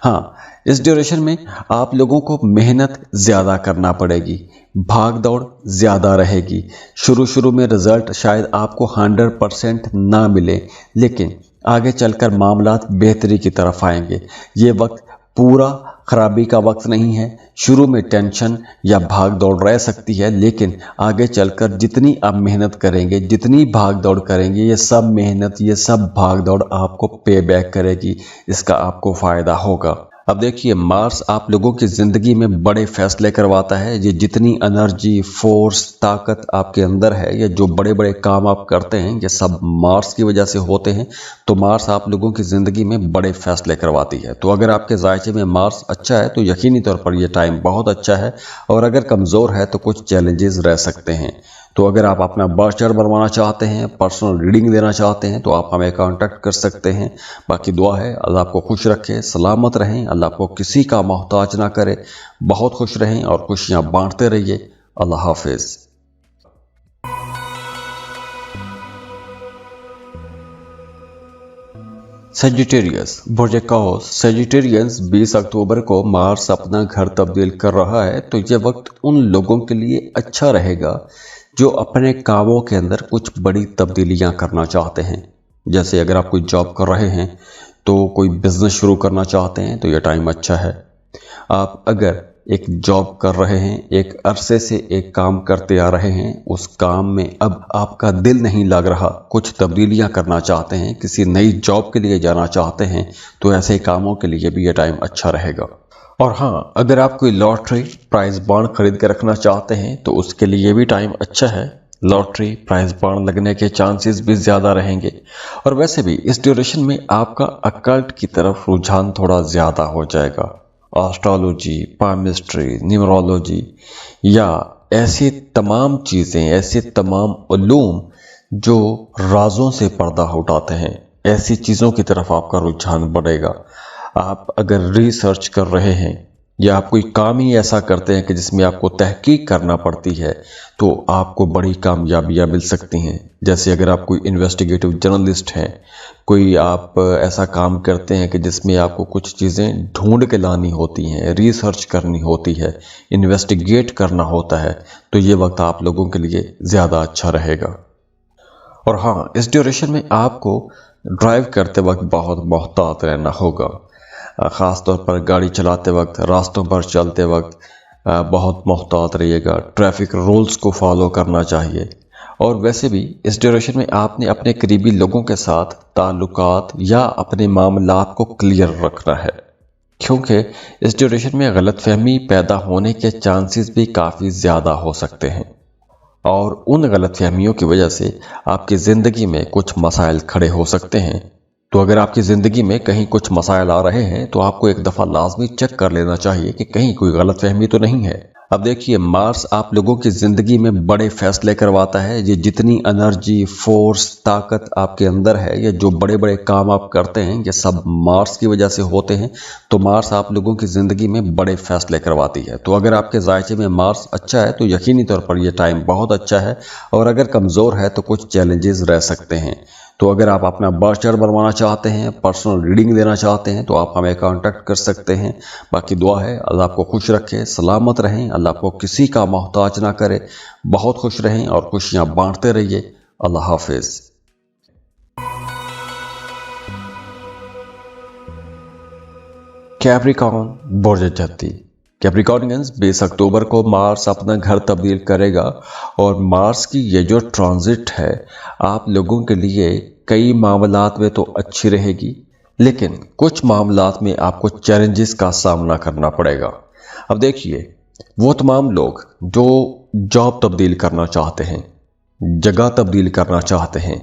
हाँ, इस ड्यूरेशन में आप लोगों को मेहनत ज़्यादा करना पड़ेगी, भाग दौड़ ज़्यादा रहेगी। शुरू में रिज़ल्ट शायद आपको 100% ना मिले, लेकिन आगे चलकर मामलात बेहतरी की तरफ आएंगे। ये वक्त पूरा खराबी का वक्त नहीं है। शुरू में टेंशन या भाग दौड़ रह सकती है, लेकिन आगे चलकर जितनी आप मेहनत करेंगे, जितनी भाग दौड़ करेंगे, ये सब मेहनत, ये सब भाग दौड़ आपको पे बैक करेगी, इसका आपको फ़ायदा होगा। अब देखिए, मार्स आप लोगों की ज़िंदगी में बड़े फैसले करवाता है। ये जितनी एनर्जी, फोर्स, ताकत आपके अंदर है, ये जो बड़े बड़े काम आप करते हैं, ये सब मार्स की वजह से होते हैं। तो मार्स आप लोगों की ज़िंदगी में बड़े फैसले करवाती है। तो अगर आपके जायचे में मार्स अच्छा है तो यकीनी तौर पर यह टाइम बहुत अच्छा है, और अगर कमज़ोर है तो कुछ चैलेंजेस रह सकते हैं। तो अगर आप अपना बर्थ चार्ट बनवाना चाहते हैं, पर्सनल रीडिंग देना चाहते हैं, तो आप हमें कांटेक्ट कर सकते हैं। बाकी दुआ है अल्लाह आपको खुश रखे, सलामत रहें, अल्लाह आपको किसी का मोहताज ना करे, बहुत खुश रहें और खुशियां बांटते रहिए। अल्लाह हाफिज़। सेजिटेरियस बुर्ज कौस सेजिटेरियंस 20 अक्टूबर को मार्स अपना घर तब्दील कर रहा है। तो ये वक्त उन लोगों के लिए अच्छा रहेगा जो अपने कामों के अंदर कुछ बड़ी तब्दीलियां करना चाहते हैं। जैसे अगर आप कोई जॉब कर रहे हैं, तो कोई बिजनेस शुरू करना चाहते हैं, तो यह टाइम अच्छा है। आप अगर एक जॉब कर रहे हैं, एक अरसे से एक काम करते आ रहे हैं, उस काम में अब आपका दिल नहीं लग रहा, कुछ तब्दीलियां करना चाहते हैं, किसी नई जॉब के लिए जाना चाहते हैं, तो ऐसे कामों के लिए भी यह टाइम अच्छा रहेगा। और हाँ, अगर आप कोई लॉटरी प्राइज बॉन्ड खरीद के रखना चाहते हैं, तो उसके लिए भी टाइम अच्छा है। लॉटरी प्राइज बॉन्ड लगने के चांसेस भी ज़्यादा रहेंगे। और वैसे भी इस ड्यूरेशन में आपका अकल्ट की तरफ रुझान थोड़ा ज़्यादा हो जाएगा। एस्ट्रोलॉजी, पामिस्ट्री, न्यूमरोलॉजी या ऐसी तमाम चीज़ें, ऐसे तमाम उलूम जो राजों से पर्दा उठाते हैं, ऐसी चीज़ों की तरफ आपका रुझान बढ़ेगा। आप अगर रिसर्च कर रहे हैं या आप कोई काम ही ऐसा करते हैं कि जिसमें आपको तहकीक करना पड़ती है, तो आपको बड़ी कामयाबियां मिल सकती हैं। जैसे अगर आप कोई इन्वेस्टिगेटिव जर्नलिस्ट हैं, कोई आप ऐसा काम करते हैं कि जिसमें आपको कुछ चीज़ें ढूंढ के लानी होती हैं, रिसर्च करनी होती है, इन्वेस्टिगेट करना होता है, तो ये वक्त आप लोगों के लिए ज़्यादा अच्छा रहेगा। और हाँ, इस ड्यूरेशन में आपको ड्राइव करते वक्त बहुत मोहतात रहना होगा। ख़ास तौर पर गाड़ी चलाते वक्त, रास्तों पर चलते वक्त बहुत मोहतात रहिएगा। ट्रैफिक रूल्स को फॉलो करना चाहिए। और वैसे भी इस ड्यूरेशन में आपने अपने करीबी लोगों के साथ ताल्लुकात या अपने मामलात को क्लियर रखना है, क्योंकि इस ड्यूरेशन में गलतफहमी पैदा होने के चांसेस भी काफ़ी ज़्यादा हो सकते हैं, और उन गलतफहमियों की वजह से आपकी ज़िंदगी में कुछ मसाइल खड़े हो सकते हैं। तो अगर आपकी ज़िंदगी में कहीं कुछ मसाइल आ रहे हैं, तो आपको एक दफ़ा लाजमी चेक कर लेना चाहिए कि कहीं कोई गलतफहमी तो नहीं है। अब देखिए, मार्स आप लोगों की ज़िंदगी में बड़े फैसले करवाता है। ये जितनी एनर्जी, फोर्स, ताकत आपके अंदर है, ये जो बड़े बड़े काम आप करते हैं, ये सब मार्स की वजह से होते हैं। तो मार्स आप लोगों की ज़िंदगी में बड़े फैसले करवाती है। तो अगर आपके जायचे में मार्स अच्छा है तो यकीनी तौर पर यह टाइम बहुत अच्छा है, और अगर कमज़ोर है तो कुछ चैलेंजेस रह सकते हैं। तो अगर आप अपना बर्थ चार्ट बनवाना चाहते हैं, पर्सनल रीडिंग देना चाहते हैं, तो आप हमें कांटेक्ट कर सकते हैं। बाकी दुआ है अल्लाह आपको खुश रखे, सलामत रहें, अल्लाह आपको किसी का मोहताज ना करे, बहुत खुश रहें और खुशियां बांटते रहिए। अल्लाह हाफिज। कैप्रिकॉर्न बुर्ज जद्दी। कैप्रिकॉर्नियंस 20 अक्टूबर को मार्स अपना घर तब्दील करेगा, और मार्स की ये जो ट्रांजिट है आप लोगों के लिए कई मामलात में तो अच्छी रहेगी, लेकिन कुछ मामलात में आपको चैलेंजेस का सामना करना पड़ेगा। अब देखिए, वो तमाम लोग जो जॉब तब्दील करना चाहते हैं, जगह तब्दील करना चाहते हैं,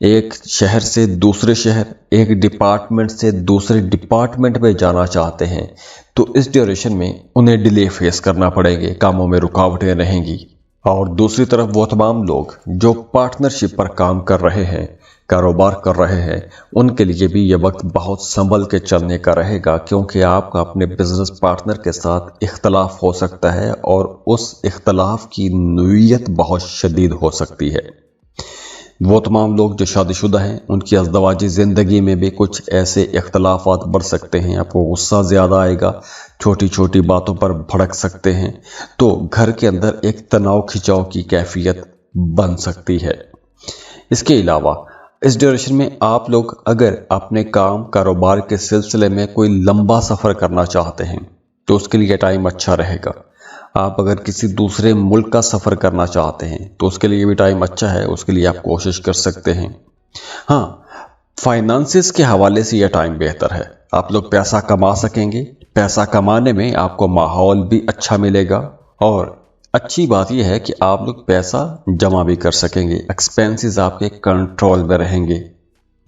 एक शहर से दूसरे शहर, एक डिपार्टमेंट से दूसरे डिपार्टमेंट में जाना चाहते हैं, तो इस ड्यूरेशन में उन्हें डिले फेस करना पड़ेंगे, कामों में रुकावटें रहेंगी। और दूसरी तरफ वो तमाम लोग जो पार्टनरशिप पर काम कर रहे हैं, कारोबार कर रहे हैं, उनके लिए भी ये वक्त बहुत संभल के चलने का रहेगा, क्योंकि आपका अपने बिजनेस पार्टनर के साथ इख्तलाफ हो सकता है, और उस इख्तलाफ की नौइयत बहुत शदीद हो सकती है। वो तमाम लोग जो शादीशुदा हैं, उनकी अज़दवाजी ज़िंदगी में भी कुछ ऐसे इख्तलाफात बढ़ सकते हैं, आपको गुस्सा ज़्यादा आएगा, छोटी छोटी बातों पर भड़क सकते हैं, तो घर के अंदर एक तनाव खिंचाव की कैफियत बन सकती है। इसके अलावा इस ड्यूरेशन में आप लोग अगर अपने काम कारोबार के सिलसिले में कोई लंबा सफ़र करना चाहते हैं तो उसके लिए टाइम अच्छा रहेगा। आप अगर किसी दूसरे मुल्क का सफ़र करना चाहते हैं तो उसके लिए भी टाइम अच्छा है, उसके लिए आप कोशिश कर सकते हैं। हाँ, फाइनेंसिस के हवाले से यह टाइम बेहतर है, आप लोग पैसा कमा सकेंगे, पैसा कमाने में आपको माहौल भी अच्छा मिलेगा, और अच्छी बात यह है कि आप लोग पैसा जमा भी कर सकेंगे, एक्सपेंसेस आपके कंट्रोल में रहेंगे।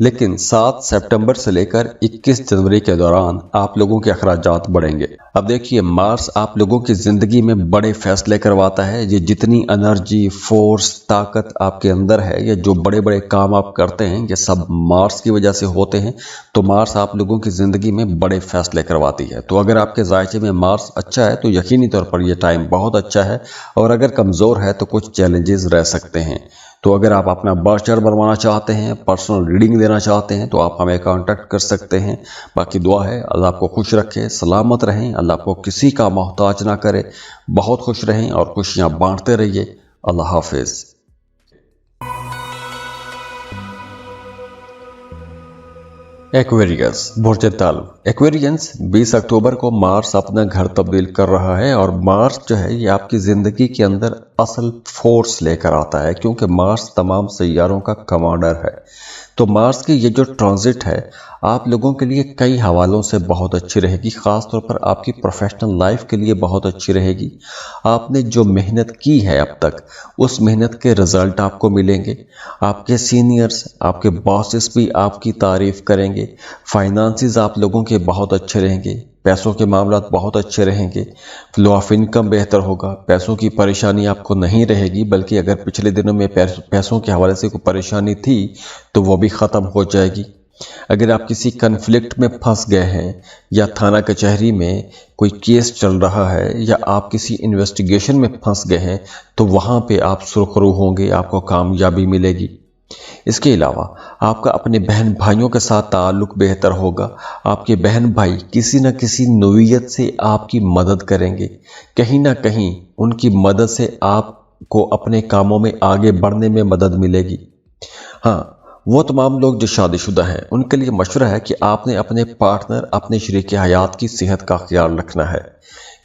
लेकिन 7 सितंबर से लेकर 21 जनवरी के दौरान आप लोगों के अखराजात बढ़ेंगे। अब देखिए, मार्स आप लोगों की ज़िंदगी में बड़े फैसले करवाता है। ये जितनी एनर्जी, फोर्स, ताकत आपके अंदर है, ये जो बड़े बड़े काम आप करते हैं, ये सब मार्स की वजह से होते हैं। तो मार्स आप लोगों की ज़िंदगी में बड़े फैसले करवाती है। तो अगर आपके जायचे में मार्स अच्छा है तो यकीनी तौर पर यह टाइम बहुत अच्छा है, और अगर कमज़ोर है तो कुछ चैलेंजेस रह सकते हैं। तो अगर आप अपना बर्थ चार्ट बनवाना चाहते हैं, पर्सनल रीडिंग देना चाहते हैं, तो आप हमें कांटेक्ट कर सकते हैं। बाकी दुआ है अल्लाह आपको खुश रखे, सलामत रहें, अल्लाह आपको किसी का मोहताज ना करे, बहुत खुश रहें और खुशियां बांटते रहिए। अल्लाह हाफिज। एक्वेरियस बुर्ज तालु। एक्वेरियंस 20 अक्टूबर को मार्स अपना घर तब्दील कर रहा है, और मार्स जो है ये आपकी ज़िंदगी के अंदर असल फोर्स लेकर आता है, क्योंकि मार्स तमाम सैयारों का कमांडर है। तो मार्स की ये जो ट्रांजिट है आप लोगों के लिए कई हवालों से बहुत अच्छी रहेगी, ख़ास तौर पर आपकी प्रोफेशनल लाइफ के लिए बहुत अच्छी रहेगी। आपने जो मेहनत की है अब तक, उस मेहनत के रिज़ल्ट आपको मिलेंगे। आपके सीनियर्स, आपके बॉसेस भी आपकी तारीफ़ करेंगे। फाइनेंसेस आप लोगों के बहुत अच्छे रहेंगे, पैसों के मामला बहुत अच्छे रहेंगे, फ्लो ऑफ इनकम बेहतर होगा, पैसों की परेशानी आपको नहीं रहेगी, बल्कि अगर पिछले दिनों में पैसों के हवाले से कोई परेशानी थी तो वो भी ख़त्म हो जाएगी। अगर आप किसी कन्फ्लिक्ट में फंस गए हैं, या थाना कचहरी में कोई केस चल रहा है, या आप किसी इन्वेस्टिगेशन में फंस गए हैं, तो वहाँ पे आप सुरखरू होंगे, आपको कामयाबी मिलेगी। इसके अलावा आपका अपने बहन भाइयों के साथ ताल्लुक़ बेहतर होगा। आपके बहन भाई किसी न किसी नौइयत से आपकी मदद करेंगे, कहीं ना कहीं उनकी मदद से आपको अपने कामों में आगे बढ़ने में मदद मिलेगी। हाँ, वो तमाम लोग जो शादीशुदा हैं उनके लिए मशवरा है कि आपने अपने पार्टनर, अपने शरीक हयात की सेहत का ख्याल रखना है,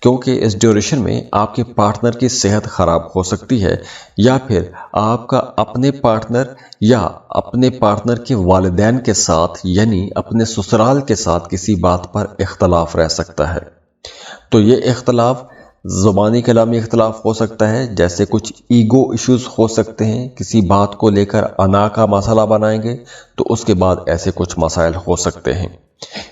क्योंकि इस ड्यूरेशन में आपके पार्टनर की सेहत ख़राब हो सकती है, या फिर आपका अपने पार्टनर या अपने पार्टनर के वालिदैन के साथ, यानी अपने ससुराल के साथ किसी बात पर इख्तलाफ रह सकता है। तो ये इख्तलाफ ज़ुबानी कलामी इख्तलाफ हो सकता है, जैसे कुछ ईगो इश्यूज़ हो सकते हैं, किसी बात को लेकर अना का मसला बनाएंगे तो उसके बाद ऐसे कुछ मसाइल हो सकते हैं।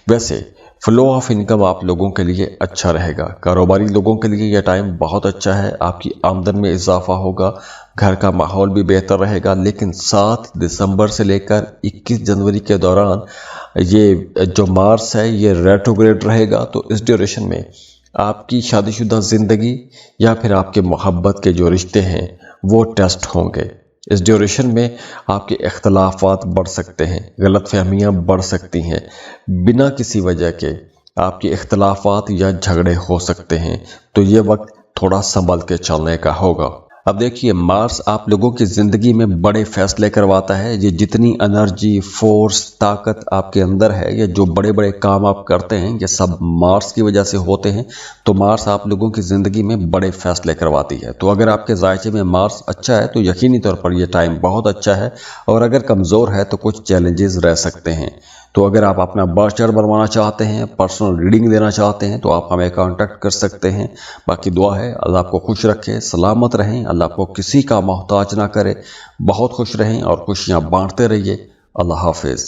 वैसे फ्लो ऑफ इनकम आप लोगों के लिए अच्छा रहेगा। कारोबारी लोगों के लिए यह टाइम बहुत अच्छा है। आपकी आमदन में इजाफा होगा, घर का माहौल भी बेहतर रहेगा। लेकिन 7 दिसंबर से लेकर 21 जनवरी के दौरान ये जो मार्स है ये रेट्रोग्रेड रहेगा। तो इस ड्यूरेशन में आपकी शादीशुदा ज़िंदगी या फिर आपके मोहब्बत के जो रिश्ते हैं वो टेस्ट होंगे। इस ड्यूरेशन में आपके इख्तलाफात बढ़ सकते हैं, गलतफहमियां बढ़ सकती हैं, बिना किसी वजह के आपके इख्तलाफात या झगड़े हो सकते हैं। तो ये वक्त थोड़ा संभल के चलने का होगा। अब देखिए, मार्स आप लोगों की ज़िंदगी में बड़े फैसले करवाता है। ये जितनी एनर्जी, फोर्स, ताकत आपके अंदर है, ये जो बड़े बड़े काम आप करते हैं, ये सब मार्स की वजह से होते हैं। तो मार्स आप लोगों की ज़िंदगी में बड़े फैसले करवाती है। तो अगर आपके जायचे में मार्स अच्छा है तो यकीनी तौर पर यह टाइम बहुत अच्छा है। और अगर कमज़ोर है तो कुछ चैलेंजेस रह सकते हैं। तो अगर आप अपना बर्थ चार्ट बनवाना चाहते हैं, पर्सनल रीडिंग देना चाहते हैं, तो आप हमें कांटेक्ट कर सकते हैं। बाकी दुआ है अल्लाह आपको खुश रखे, सलामत रहें, अल्लाह आपको किसी का मोहताज ना करे, बहुत खुश रहें और खुशियां बांटते रहिए। अल्लाह हाफिज।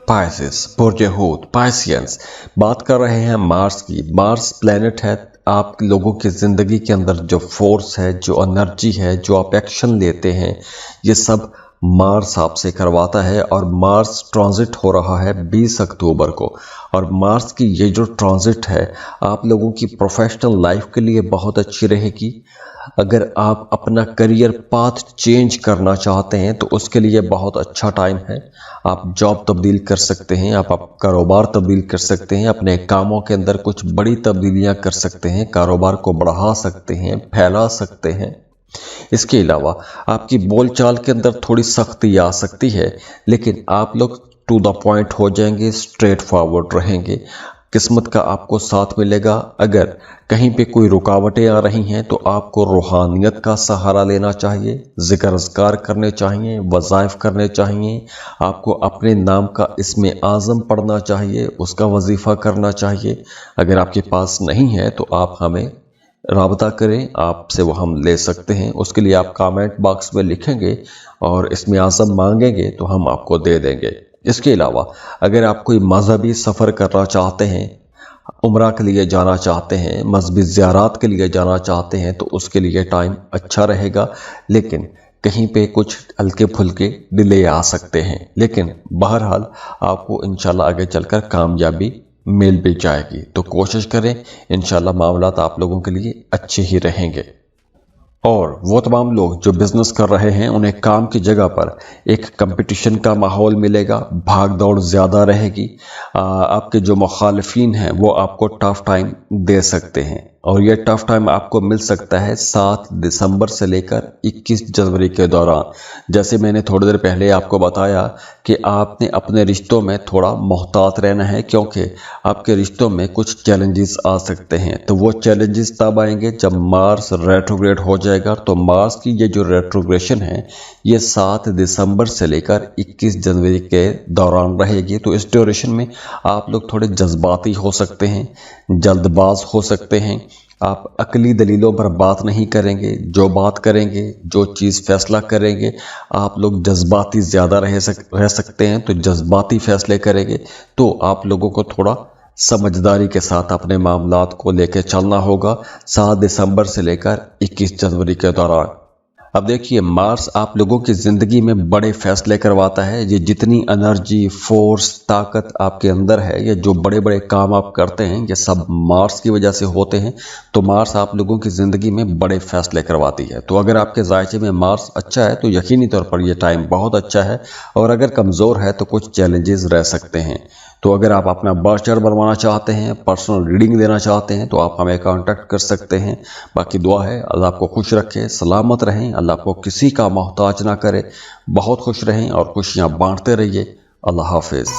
पाइसेस, बुर्ज हूत, पाइसियंस, बात कर रहे हैं मार्स की। मार्स प्लेनेट है आप लोगों की ज़िंदगी के अंदर जो फोर्स है, जो एनर्जी है, जो आप एक्शन लेते हैं, ये सब मार्स आपसे करवाता है। और मार्स ट्रांजिट हो रहा है 20 अक्टूबर को। और मार्स की ये जो ट्रांजिट है आप लोगों की प्रोफेशनल लाइफ के लिए बहुत अच्छी रहेगी। अगर आप अपना करियर पाथ चेंज करना चाहते हैं तो उसके लिए बहुत अच्छा टाइम है। आप जॉब तब्दील कर सकते हैं, आप कारोबार तब्दील कर सकते हैं, अपने कामों के अंदर कुछ बड़ी तब्दीलियां कर सकते हैं, कारोबार को बढ़ा सकते हैं, फैला सकते हैं। इसके अलावा आपकी बोलचाल के अंदर थोड़ी सख्ती आ सकती है, लेकिन आप लोग टू द पॉइंट हो जाएंगे, स्ट्रेट फॉरवर्ड रहेंगे। किस्मत का आपको साथ मिलेगा। अगर कहीं पे कोई रुकावटें आ रही हैं तो आपको रूहानियत का सहारा लेना चाहिए, ज़िक्र अज़कार करने चाहिए, वज़ाइफ करने चाहिए। आपको अपने नाम का इस्म आज़म पढ़ना चाहिए, उसका वजीफ़ा करना चाहिए। अगर आपके पास नहीं है तो आप हमें राबता करें, आपसे वो हम ले सकते हैं। उसके लिए आप कमेंट बॉक्स में लिखेंगे और इस्म आज़म मांगेंगे तो हम आपको दे देंगे। इसके अलावा अगर आप कोई मजहबी सफ़र करना चाहते हैं, उम्रा के लिए जाना चाहते हैं, मजहबी ज़ियारत के लिए जाना चाहते हैं, तो उसके लिए टाइम अच्छा रहेगा। लेकिन कहीं पे कुछ हल्के फुल्के डिले आ सकते हैं, लेकिन बहरहाल आपको इंशाल्लाह आगे चलकर कामयाबी मिल भी जाएगी। तो कोशिश करें, इंशाल्लाह मामलात आप लोगों के लिए अच्छे ही रहेंगे। और वो तमाम लोग जो बिज़नेस कर रहे हैं उन्हें काम की जगह पर एक कंपटीशन का माहौल मिलेगा, भाग दौड़ ज़्यादा रहेगी। आपके जो मुखालिफिन हैं वो आपको टफ टाइम दे सकते हैं। और ये टफ टाइम आपको मिल सकता है 7 दिसंबर से लेकर 21 जनवरी के दौरान। जैसे मैंने थोड़ी देर पहले आपको बताया कि आपने अपने रिश्तों में थोड़ा मोहतात रहना है, क्योंकि आपके रिश्तों में कुछ चैलेंजेस आ सकते हैं। तो वो चैलेंजेस तब आएंगे जब मार्स रेट्रोग्रेड हो जाएगा। तो मार्स की ये जो रेट्रोग्रेशन है ये 7 दिसंबर से लेकर 21 जनवरी के दौरान रहेगी। तो इस ड्यूरेशन में आप लोग थोड़े जज्बाती हो सकते हैं, जल्दबाज हो सकते हैं। आप अकली दलीलों पर बात नहीं करेंगे। जो बात करेंगे, जो चीज़ फैसला करेंगे, आप लोग जज्बाती ज़्यादा रह सकते हैं। तो जज्बाती फैसले करेंगे तो आप लोगों को थोड़ा समझदारी के साथ अपने मामलात को लेकर चलना होगा 7 दिसंबर से लेकर 21 जनवरी के दौरान। अब देखिए, मार्स आप लोगों की ज़िंदगी में बड़े फैसले करवाता है। ये जितनी एनर्जी, फोर्स, ताकत आपके अंदर है, ये जो बड़े बड़े काम आप करते हैं, ये सब मार्स की वजह से होते हैं। तो मार्स आप लोगों की ज़िंदगी में बड़े फैसले करवाती है। तो अगर आपके जायचे में मार्स अच्छा है तो यकीनी तौर पर यह टाइम बहुत अच्छा है। और अगर कमज़ोर है तो कुछ चैलेंजेस रह सकते हैं। तो अगर आप अपना बर्थ चार्ट बनवाना चाहते हैं, पर्सनल रीडिंग देना चाहते हैं, तो आप हमें कांटेक्ट कर सकते हैं। बाकी दुआ है अल्लाह आपको खुश रखे, सलामत रहें, अल्लाह आपको किसी का मोहताज ना करे, बहुत खुश रहें और खुशियां बांटते रहिए। अल्लाह हाफिज़।